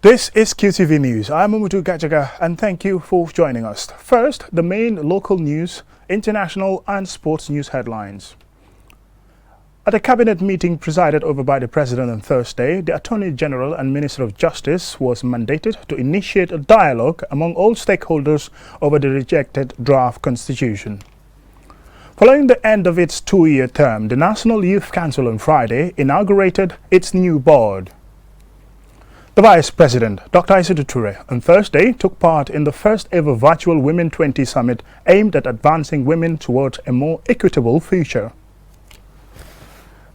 This is Qtv News. I'm Umutu Gajaga and thank you for joining us. First, the main local news, international and sports news headlines. At a cabinet meeting presided over by the President on Thursday, the Attorney General and Minister of Justice was mandated to initiate a dialogue among all stakeholders over the rejected draft constitution. Following the end of its two-year term, the National Youth Council on Friday inaugurated its new board. The Vice President, Dr. Aissatou Touré, on Thursday took part in the first ever virtual Women 20 Summit aimed at advancing women towards a more equitable future.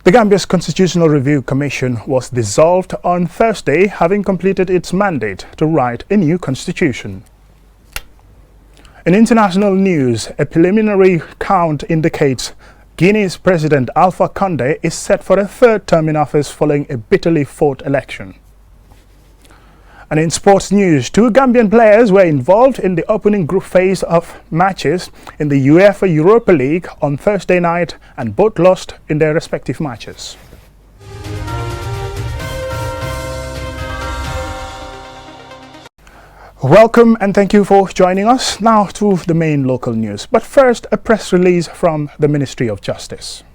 The Gambia's Constitutional Review Commission was dissolved on Thursday, having completed its mandate to write a new constitution. In international news, a preliminary count indicates Guinea's President Alpha Condé is set for a third term in office following a bitterly fought election. And in sports news, two Gambian players were involved in the opening group phase of matches in the UEFA Europa League on Thursday night and both lost in their respective matches. Welcome and thank you for joining us. Now to the main local news. But first, a press release from the Ministry of Justice.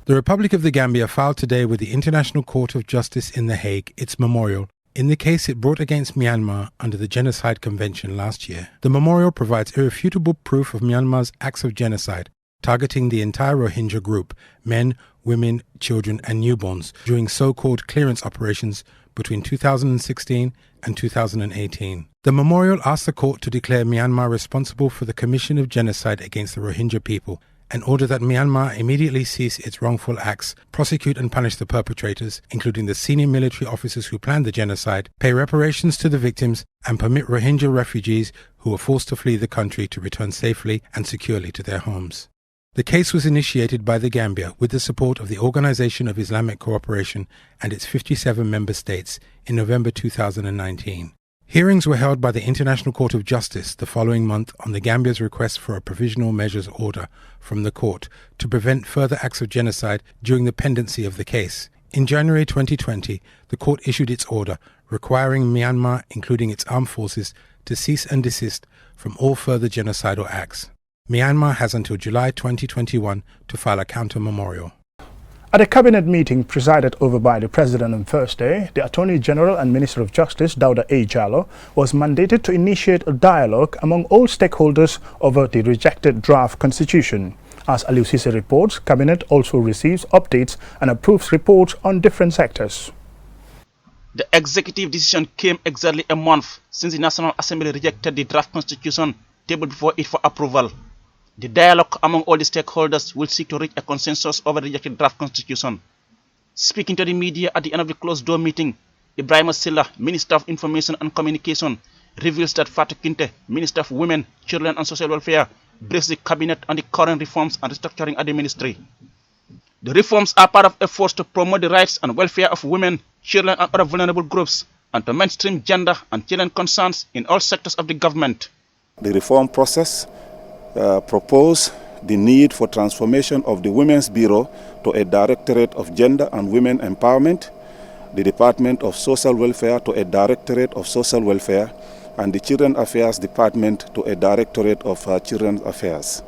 The Republic of the Gambia filed today with the International Court of Justice in The Hague its memorial in the case it brought against Myanmar under the Genocide Convention last year. The memorial provides irrefutable proof of Myanmar's acts of genocide, targeting the entire Rohingya group, men, women, children and newborns, during so-called clearance operations between 2016 and 2018. The memorial asks the court to declare Myanmar responsible for the commission of genocide against the Rohingya people and order that Myanmar immediately cease its wrongful acts, prosecute and punish the perpetrators, including the senior military officers who planned the genocide, pay reparations to the victims, and permit Rohingya refugees who were forced to flee the country to return safely and securely to their homes. The case was initiated by the Gambia with the support of the Organization of Islamic Cooperation and its 57 member states in November 2019. Hearings were held by the International Court of Justice the following month on the Gambia's request for a provisional measures order from the court to prevent further acts of genocide during the pendency of the case. In January 2020, the court issued its order requiring Myanmar, including its armed forces, to cease and desist from all further genocidal acts. Myanmar has until July 2021 to file a counter-memorial. At a cabinet meeting presided over by the President on Thursday, the Attorney General and Minister of Justice, Dauda A. Jallow, was mandated to initiate a dialogue among all stakeholders over the rejected draft constitution. As Aliou Cissé reports, Cabinet also receives updates and approves reports on different sectors. The executive decision came exactly a month since the National Assembly rejected the draft constitution tabled before it for approval. The dialogue among all the stakeholders will seek to reach a consensus over the rejected draft constitution. Speaking to the media at the end of the closed-door meeting, Ibrahim Silla, Minister of Information and Communication, reveals that Faji Kunda, Minister of Women, Children and Social Welfare, briefs the cabinet on the current reforms and restructuring at the ministry. The reforms are part of efforts to promote the rights and welfare of women, children and other vulnerable groups, and to mainstream gender and children concerns in all sectors of the government. The reform process propose the need for transformation of the Women's Bureau to a Directorate of Gender and Women Empowerment, the Department of Social Welfare to a Directorate of Social Welfare, and the Children Affairs Department to a Directorate of Children's Affairs.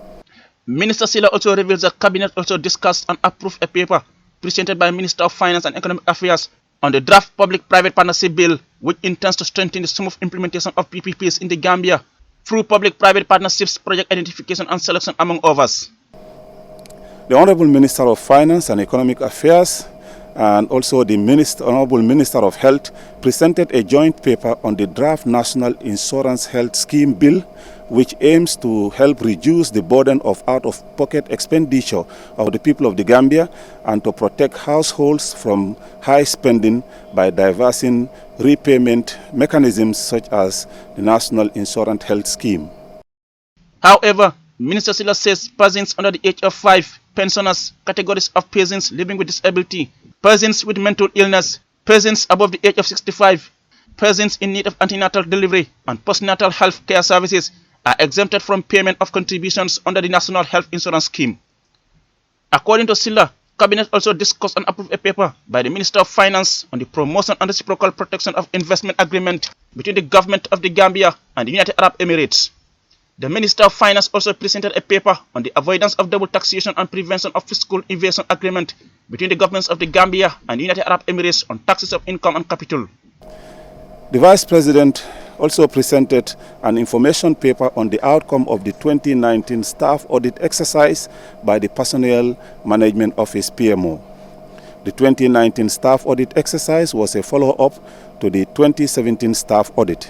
Minister Silla also reveals that Cabinet also discussed and approved a paper presented by Minister of Finance and Economic Affairs on the draft Public-Private Partnership Bill, which intends to strengthen the smooth implementation of PPPs in the Gambia through public-private partnerships, project identification and selection, among others. The Honorable Minister of Finance and Economic Affairs and also the Honorable Minister of Health presented a joint paper on the draft National Insurance Health Scheme Bill, which aims to help reduce the burden of out-of-pocket expenditure of the people of the Gambia and to protect households from high spending by diversing repayment mechanisms such as the National Insurance Health Scheme. However, Minister Silla says persons under the age of 5, pensioners, categories of persons living with disability, persons with mental illness, persons above the age of 65, persons in need of antenatal delivery and postnatal health care services are exempted from payment of contributions under the National Health Insurance Scheme. According to Silla, Cabinet also discussed and approved a paper by the Minister of Finance on the promotion and reciprocal protection of investment agreement between the government of the Gambia and the United Arab Emirates. The Minister of Finance also presented a paper on the avoidance of double taxation and prevention of fiscal evasion agreement between the governments of the Gambia and the United Arab Emirates on taxes of income and capital. The Vice President also presented an information paper on the outcome of the 2019 staff audit exercise by the Personnel Management Office PMO. The 2019 staff audit exercise was a follow-up to the 2017 staff audit.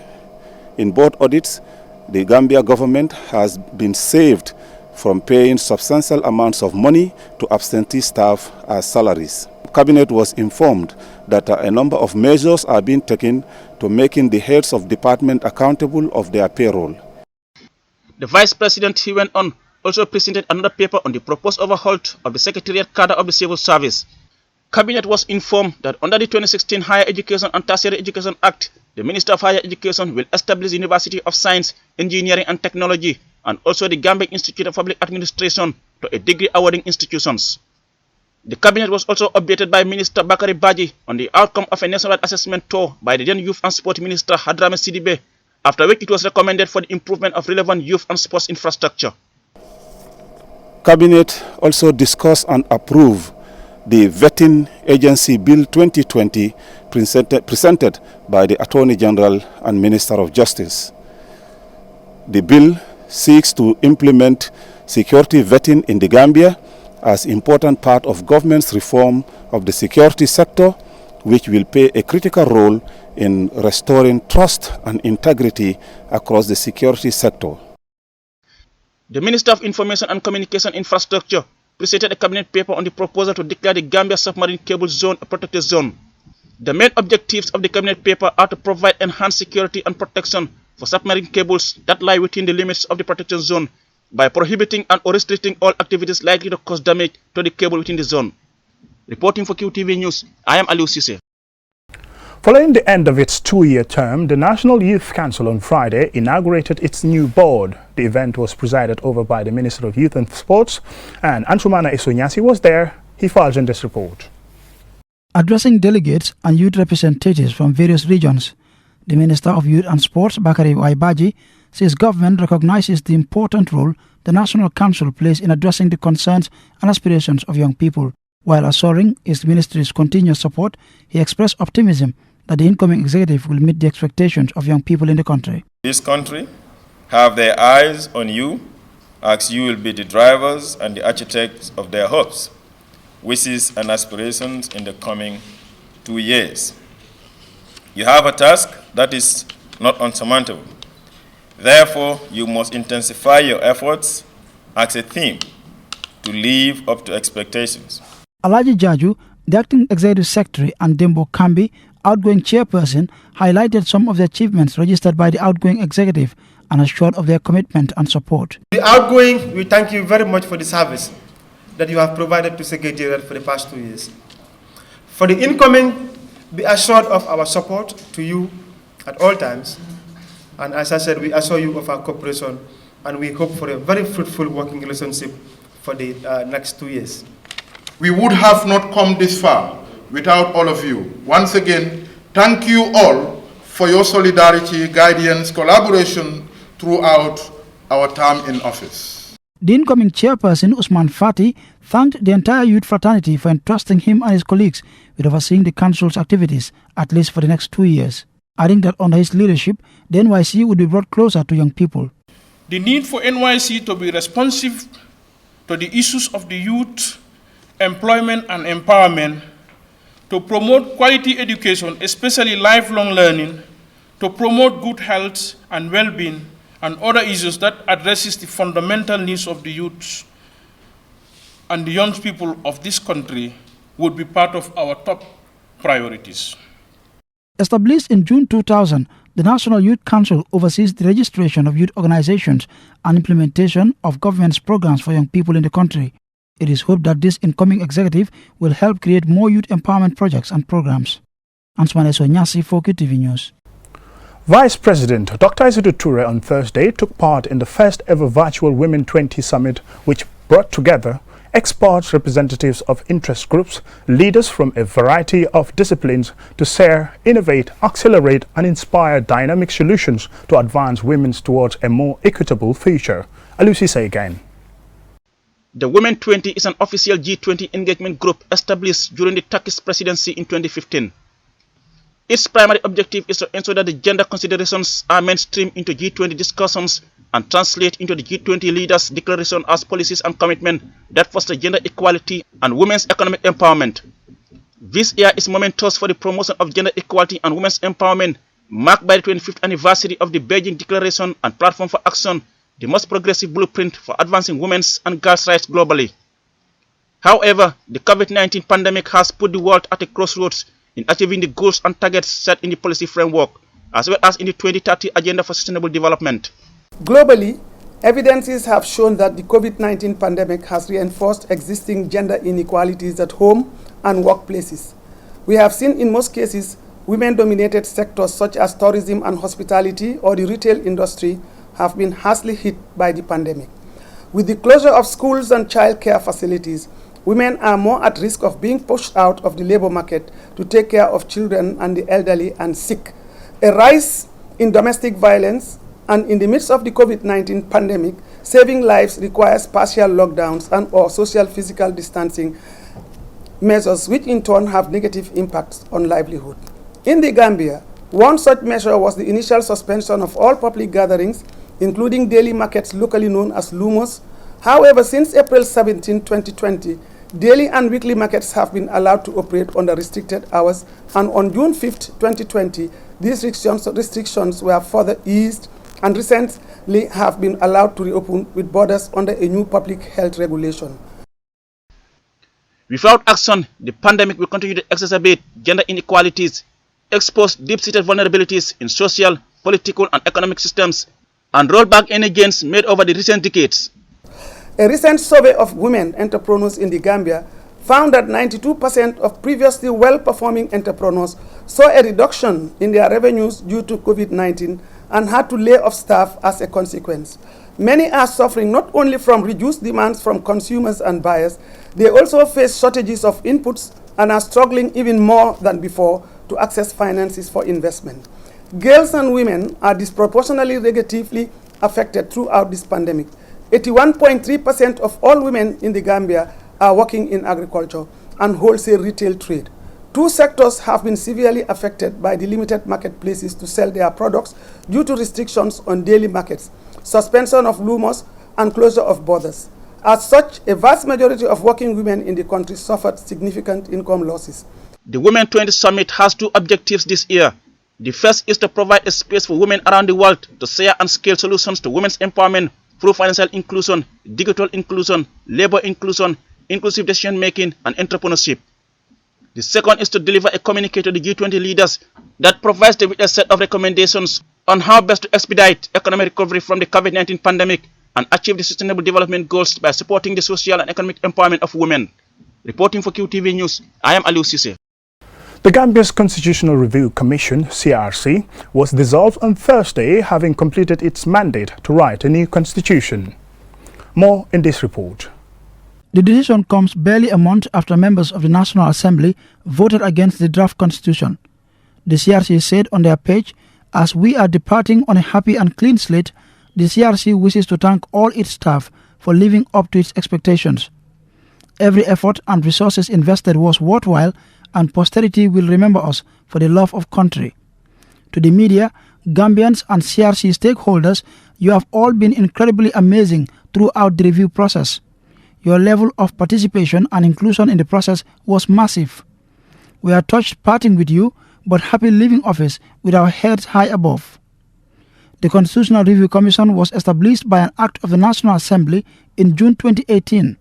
In both audits, the Gambia government has been saved from paying substantial amounts of money to absentee staff as salaries. Cabinet was informed that a number of measures are being taken to making the heads of department accountable of their payroll. The Vice President, he went on, also presented another paper on the proposed overhaul of the Secretariat cadre of the Civil Service. Cabinet was informed that under the 2016 Higher Education and Tertiary Education Act, the Minister of Higher Education will establish the University of Science, Engineering and Technology and also the Gambia Institute of Public Administration to a degree awarding institutions. The Cabinet was also updated by Minister Bakari Baji on the outcome of a nationwide assessment tour by the then Youth and Sport Minister Hadrame Sidibe, after which it was recommended for the improvement of relevant youth and sports infrastructure. Cabinet also discussed and approved the Vetting Agency Bill 2020 presented by the Attorney General and Minister of Justice. The bill seeks to implement security vetting in the Gambia as important part of government's reform of the security sector, which will play a critical role in restoring trust and integrity across the security sector. The Minister of Information and Communication Infrastructure presented a cabinet paper on the proposal to declare the Gambia Submarine Cable Zone a protected zone. The main objectives of the cabinet paper are to provide enhanced security and protection for submarine cables that lie within the limits of the protection zone by prohibiting and or restricting all activities likely to cause damage to the cable within the zone. Reporting for QTV News, I am Aliou Cisse. Following the end of its two-year term, the National Youth Council on Friday inaugurated its new board. The event was presided over by the Minister of Youth and Sports, and Ansumana Isonyasi was there. He files in this report. Addressing delegates and youth representatives from various regions, the Minister of Youth and Sports, Bakari Waibaji, says government recognizes the important role the National Council plays in addressing the concerns and aspirations of young people. While assuring his ministry's continuous support, he expressed optimism that the incoming executive will meet the expectations of young people in the country. This country have their eyes on you, as you will be the drivers and the architects of their hopes, wishes and aspirations in the coming 2 years. You have a task that is not unsurmountable. Therefore, you must intensify your efforts as a team to live up to expectations. Alaji Jaju, the acting executive secretary, and Dembo Kambi, outgoing chairperson, highlighted some of the achievements registered by the outgoing executive and assured of their commitment and support. The outgoing, we thank you very much for the service that you have provided to Secretariat for the past 2 years. For the incoming, be assured of our support to you at all times. And as I said, we assure you of our cooperation, and we hope for a very fruitful working relationship for the next 2 years. We would have not come this far without all of you. Once again, thank you all for your solidarity, guidance, collaboration throughout our term in office. The incoming chairperson, Usman Fati, thanked the entire youth fraternity for entrusting him and his colleagues with overseeing the council's activities, at least for the next 2 years, adding that under his leadership, the NYC would be brought closer to young people. The need for NYC to be responsive to the issues of the youth, employment and empowerment, to promote quality education, especially lifelong learning, to promote good health and well-being, and other issues that addresses the fundamental needs of the youth and the young people of this country would be part of our top priorities. Established in June 2000, the National Youth Council oversees the registration of youth organizations and implementation of government's programs for young people in the country. It is hoped that this incoming executive will help create more youth empowerment projects and programs. Ansumana Isonyasi for QTV News. Vice President Dr. Aissatou Touré on Thursday took part in the first ever virtual Women 20 Summit, which brought together experts, representatives of interest groups, leaders from a variety of disciplines to share, innovate, accelerate and inspire dynamic solutions to advance women towards a more equitable future. Alusi say again. The Women 20 is an official G20 engagement group established during the Turkish presidency in 2015. Its primary objective is to ensure that the gender considerations are mainstreamed into G20 discussions and translate into the G20 leaders' declaration as policies and commitments that foster gender equality and women's economic empowerment. This year is momentous for the promotion of gender equality and women's empowerment, marked by the 25th anniversary of the Beijing Declaration and Platform for Action, the most progressive blueprint for advancing women's and girls' rights globally. However, the COVID-19 pandemic has put the world at a crossroads in achieving the goals and targets set in the policy framework, as well as in the 2030 Agenda for Sustainable Development. Globally, evidences have shown that the COVID-19 pandemic has reinforced existing gender inequalities at home and workplaces. We have seen in most cases women-dominated sectors such as tourism and hospitality or the retail industry have been harshly hit by the pandemic. With the closure of schools and childcare facilities, women are more at risk of being pushed out of the labor market to take care of children and the elderly and sick. A rise in domestic violence, and in the midst of the COVID-19 pandemic, saving lives requires partial lockdowns and or social physical distancing measures, which in turn have negative impacts on livelihood. In the Gambia, one such measure was the initial suspension of all public gatherings, including daily markets locally known as lumos. However, since April 17, 2020, daily and weekly markets have been allowed to operate under restricted hours, and on June 5, 2020, these restrictions were further eased and recently have been allowed to reopen with borders under a new public health regulation. Without action, the pandemic will continue to exacerbate gender inequalities, expose deep-seated vulnerabilities in social, political and economic systems, and roll back any gains made over the recent decades. A recent survey of women entrepreneurs in the Gambia found that 92% of previously well-performing entrepreneurs saw a reduction in their revenues due to COVID-19 and had to lay off staff as a consequence. Many are suffering not only from reduced demands from consumers and buyers, they also face shortages of inputs and are struggling even more than before to access finances for investment. Girls and women are disproportionately negatively affected throughout this pandemic. 81.3% of all women in the Gambia are working in agriculture and wholesale retail trade. Two sectors have been severely affected by the limited marketplaces to sell their products due to restrictions on daily markets, suspension of lumos, and closure of borders. As such, a vast majority of working women in the country suffered significant income losses. The Women 20 Summit has two objectives this year. The first is to provide a space for women around the world to share and scale solutions to women's empowerment through financial inclusion, digital inclusion, labor inclusion, inclusive decision-making, and entrepreneurship. The second is to deliver a communique to the G20 leaders that provides them with a set of recommendations on how best to expedite economic recovery from the COVID-19 pandemic and achieve the sustainable development goals by supporting the social and economic empowerment of women. Reporting for QTV News, I am Aliou Cisse. The Gambia's Constitutional Review Commission, CRC, was dissolved on Thursday, having completed its mandate to write a new constitution. More in this report. The decision comes barely a month after members of the National Assembly voted against the draft constitution. The CRC said on their page, "As we are departing on a happy and clean slate, the CRC wishes to thank all its staff for living up to its expectations. Every effort and resources invested was worthwhile, and posterity will remember us for the love of country. To the media, Gambians and CRC stakeholders, you have all been incredibly amazing throughout the review process. Your level of participation and inclusion in the process was massive. We are touched parting with you, but happy leaving office with our heads high above." The Constitutional Review Commission was established by an Act of the National Assembly in June 2018.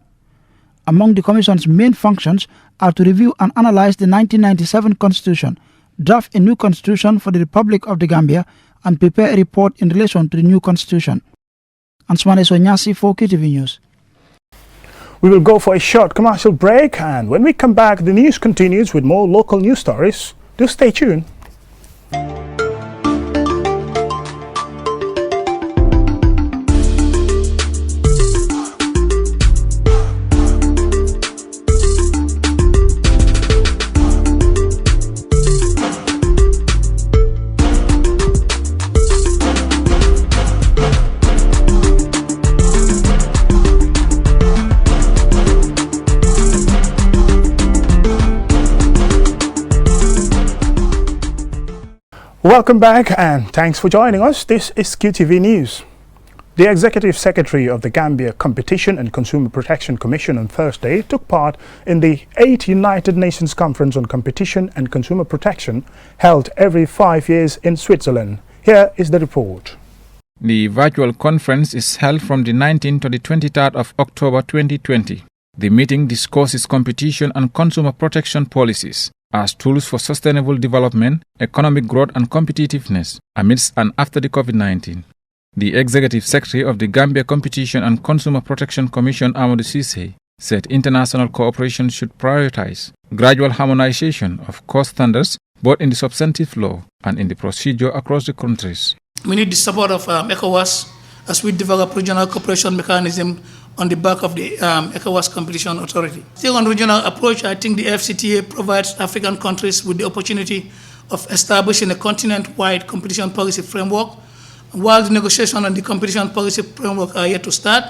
Among the Commission's main functions are to review and analyze the 1997 Constitution, draft a new Constitution for the Republic of the Gambia, and prepare a report in relation to the new Constitution. Ansmane Sonyasi for Qtv News. We will go for a short commercial break, and when we come back, the news continues with more local news stories. Do stay tuned. Welcome back and thanks for joining us. This is QTV News. The Executive Secretary of the Gambia Competition and Consumer Protection Commission on Thursday took part in the 8th United Nations Conference on Competition and Consumer Protection held every 5 years in Switzerland. Here is the report. The virtual conference is held from the 19th to the 23rd of October 2020. The meeting discusses competition and consumer protection policies as tools for sustainable development, economic growth and competitiveness amidst and after the COVID-19. The Executive Secretary of the Gambia Competition and Consumer Protection Commission, Amadou Cisse, said international cooperation should prioritize gradual harmonization of core standards both in the substantive law and in the procedure across the countries. We need the support of ECOWAS as we develop regional cooperation mechanism on the back of the ECOWAS Competition Authority. Still on regional approach, I think the FCTA provides African countries with the opportunity of establishing a continent-wide competition policy framework. While the negotiation on the competition policy framework are yet to start,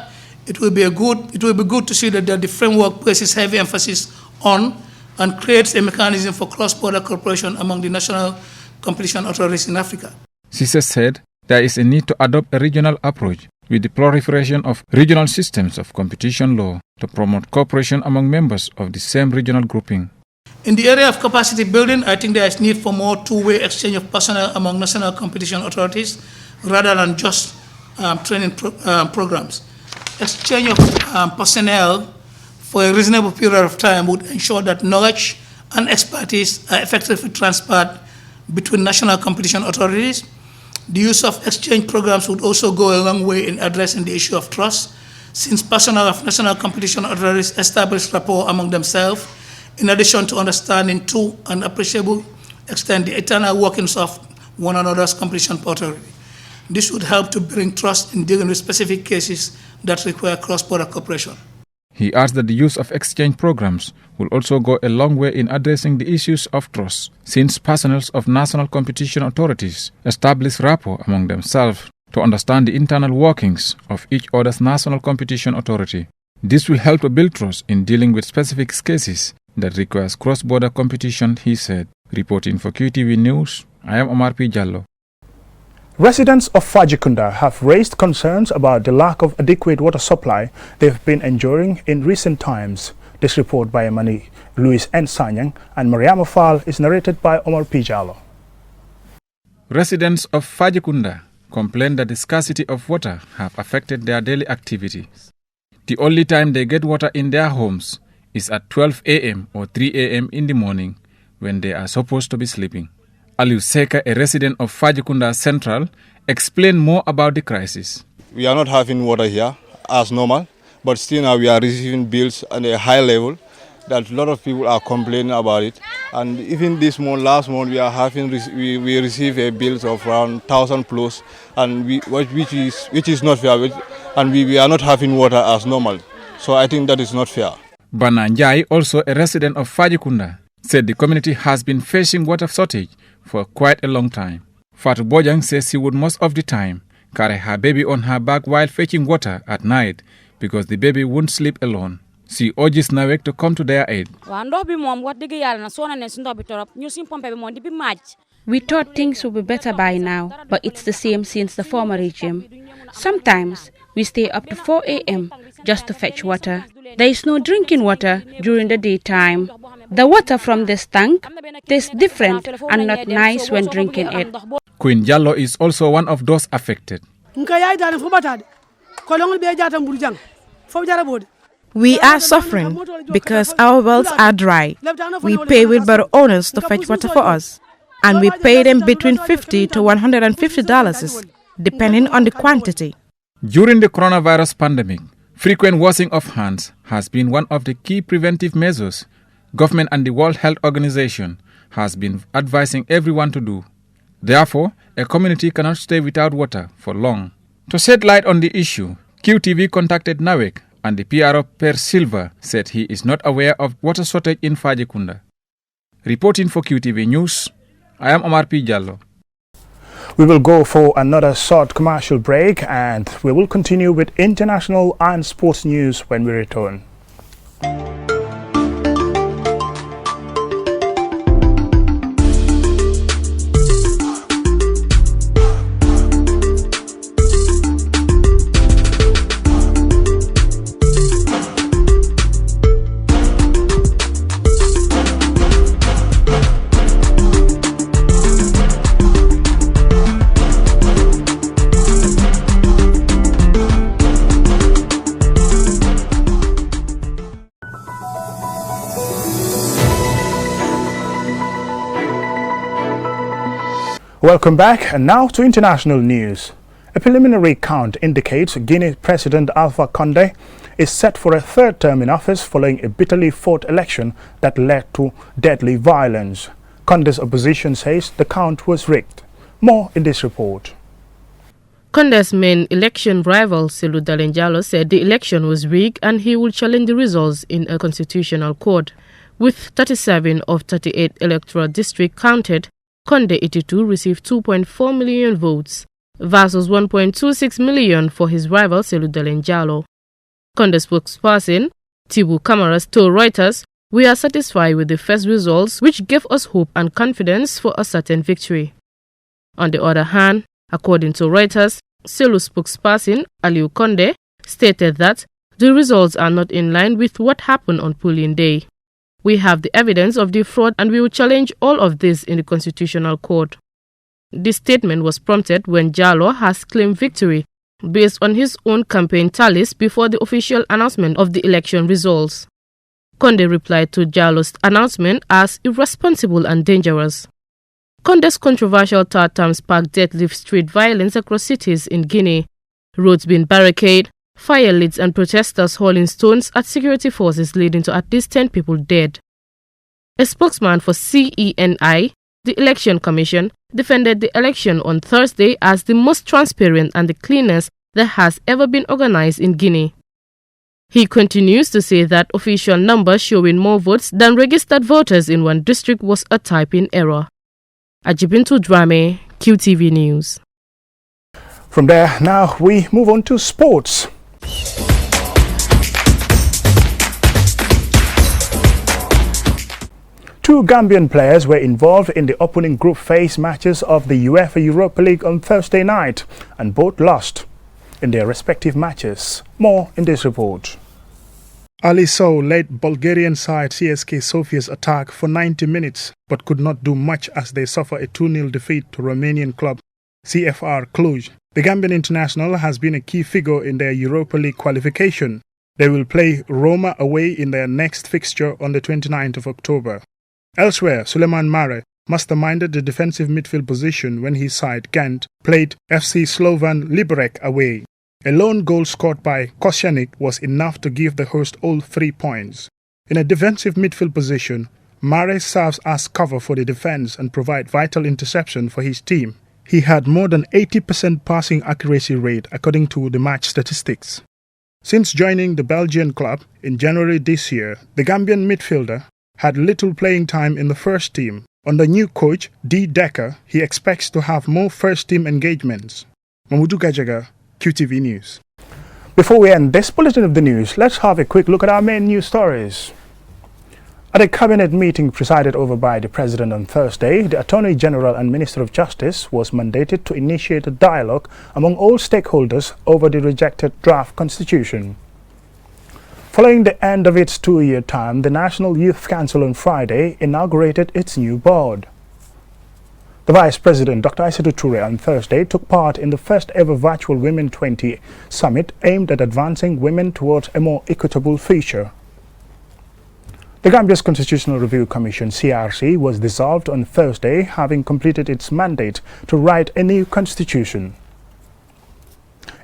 it will be good to see that the framework places heavy emphasis on and creates a mechanism for cross-border cooperation among the national competition authorities in Africa. Cisse said there is a need to adopt a regional approach with the proliferation of regional systems of competition law to promote cooperation among members of the same regional grouping. In the area of capacity building, I think there is need for more two-way exchange of personnel among national competition authorities rather than just training programs. Exchange of personnel for a reasonable period of time would ensure that knowledge and expertise are effectively transferred between national competition authorities. The use of exchange programs would also go a long way in addressing the issue of trust, since personnel of national competition authorities establish rapport among themselves, in addition to understanding to an appreciable extent the internal workings of one another's competition authority. This would help to bring trust in dealing with specific cases that require cross-border cooperation. He adds that the use of exchange programs will also go a long way in addressing the issues of trust, since personnel of national competition authorities establish rapport among themselves to understand the internal workings of each other's national competition authority. This will help to build trust in dealing with specific cases that requires cross-border competition, he said. Reporting for QTV News, I am Omar P. Jallo. Residents of Faji Kunda have raised concerns about the lack of adequate water supply they've been enduring in recent times. This report by Emani Luis N. Sanyang and Mariama Fall is narrated by Omar P. Jallo. Residents of Faji Kunda complain that the scarcity of water have affected their daily activities. The only time they get water in their homes is at 12 a.m. or 3 a.m. in the morning when they are supposed to be sleeping. Aliu Seka, a resident of Faji Kunda Central, explained more about the crisis. We are not having water here as normal, but still now we are receiving bills at a high level that a lot of people are complaining about it. And even this month, last month, we receive a bills of around 1,000 plus, and which is not fair, and we are not having water as normal. So I think that is not fair. Bana Njai, also a resident of Faji Kunda, said the community has been facing water shortage for quite a long time. Fatu Bojang says she would most of the time carry her baby on her back while fetching water at night because the baby wouldn't sleep alone. She urges Nawek to come to their aid. We thought things would be better by now, but it's the same since the former regime. Sometimes we stay up to 4 a.m. just to fetch water. There is no drinking water during the daytime. The water from this tank tastes different and not nice when drinking it. Queen Jallo is also one of those affected. We are suffering because our wells are dry. We pay with borough owners to fetch water for us, and we pay them between $50 to $150 depending on the quantity. During the coronavirus pandemic, frequent washing of hands has been one of the key preventive measures government and the World Health Organization has been advising everyone to do. Therefore, a community cannot stay without water for long. To shed light on the issue, QTV contacted Nawek, and the PRO Per Silva said he is not aware of water shortage in Faji Kunda. Reporting for QTV News, I am Omar P. Jallo. We will go for another short commercial break and we will continue with international and sports news when we return. Welcome back, and now to international news. A preliminary count indicates Guinea President Alpha Conde is set for a third term in office following a bitterly fought election that led to deadly violence. Conde's opposition says the count was rigged. More in this report. Conde's main election rival, Cellou Dalein Diallo, said the election was rigged and he will challenge the results in a constitutional court. With 37 of 38 electoral districts counted, Conde 82 received 2.4 million votes versus 1.26 million for his rival Cellou Dalein Diallo. Conde's spokesperson, Thibaut Camara, told Reuters, "We are satisfied with the first results, which gave us hope and confidence for a certain victory." On the other hand, according to Reuters, Cellou's spokesperson, Aliou Condé, stated that the results are not in line with what happened on polling day. "We have the evidence of the fraud and we will challenge all of this in the Constitutional Court." This statement was prompted when Diallo has claimed victory based on his own campaign tallies before the official announcement of the election results. Condé replied to Diallo's announcement as irresponsible and dangerous. Conde's controversial third term sparked deadly street violence across cities in Guinea, roads being barricaded, fire lit and protesters hurling stones at security forces, leading to at least 10 people dead. A spokesman for CENI, the Election Commission, defended the election on Thursday as the most transparent and the cleanest that has ever been organized in Guinea. He continues to say that official numbers showing more votes than registered voters in one district was a typing error. Ajibintu Drame, QTV News. From there, now we move on to sports. Two Gambian players were involved in the opening group phase matches of the UEFA Europa League on Thursday night, and both lost in their respective matches. More in this report. Ali Sow led Bulgarian side CSK Sofia's attack for 90 minutes, but could not do much as they suffer a 2-0 defeat to Romanian club CFR Cluj. The Gambian international has been a key figure in their Europa League qualification. They will play Roma away in their next fixture on the 29th of October. Elsewhere, Suleiman Mare masterminded the defensive midfield position when his side, Ghent, played FC Slovan Liberec away. A lone goal scored by Koscielny was enough to give the host all 3 points. In a defensive midfield position, Mare serves as cover for the defense and provides vital interception for his team. He had more than 80% passing accuracy rate according to the match statistics. Since joining the Belgian club in January this year, the Gambian midfielder had little playing time in the first team. Under new coach D. Decker, he expects to have more first-team engagements. Mamudu Gajaga, QTV News. Before we end this bulletin of the news, let's have a quick look at our main news stories. At a cabinet meeting presided over by the President on Thursday, the Attorney General and Minister of Justice was mandated to initiate a dialogue among all stakeholders over the rejected draft constitution. Following the end of its 2-year term, the National Youth Council on Friday inaugurated its new board. The Vice President, Dr. Aissatou Touré, on Thursday took part in the first ever virtual Women 20 summit aimed at advancing women towards a more equitable future. The Gambia's Constitutional Review Commission, CRC, was dissolved on Thursday, having completed its mandate to write a new constitution.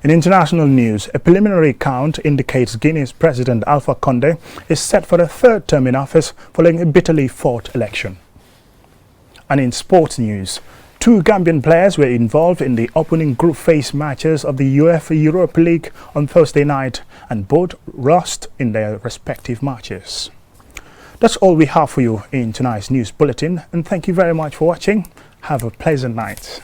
In international news, a preliminary count indicates Guinea's President Alpha Conde is set for a third term in office following a bitterly fought election. And in sports news, 2 Gambian players were involved in the opening group phase matches of the UEFA Europa League on Thursday night, and both lost in their respective matches. That's all we have for you in tonight's news bulletin, and thank you very much for watching. Have a pleasant night.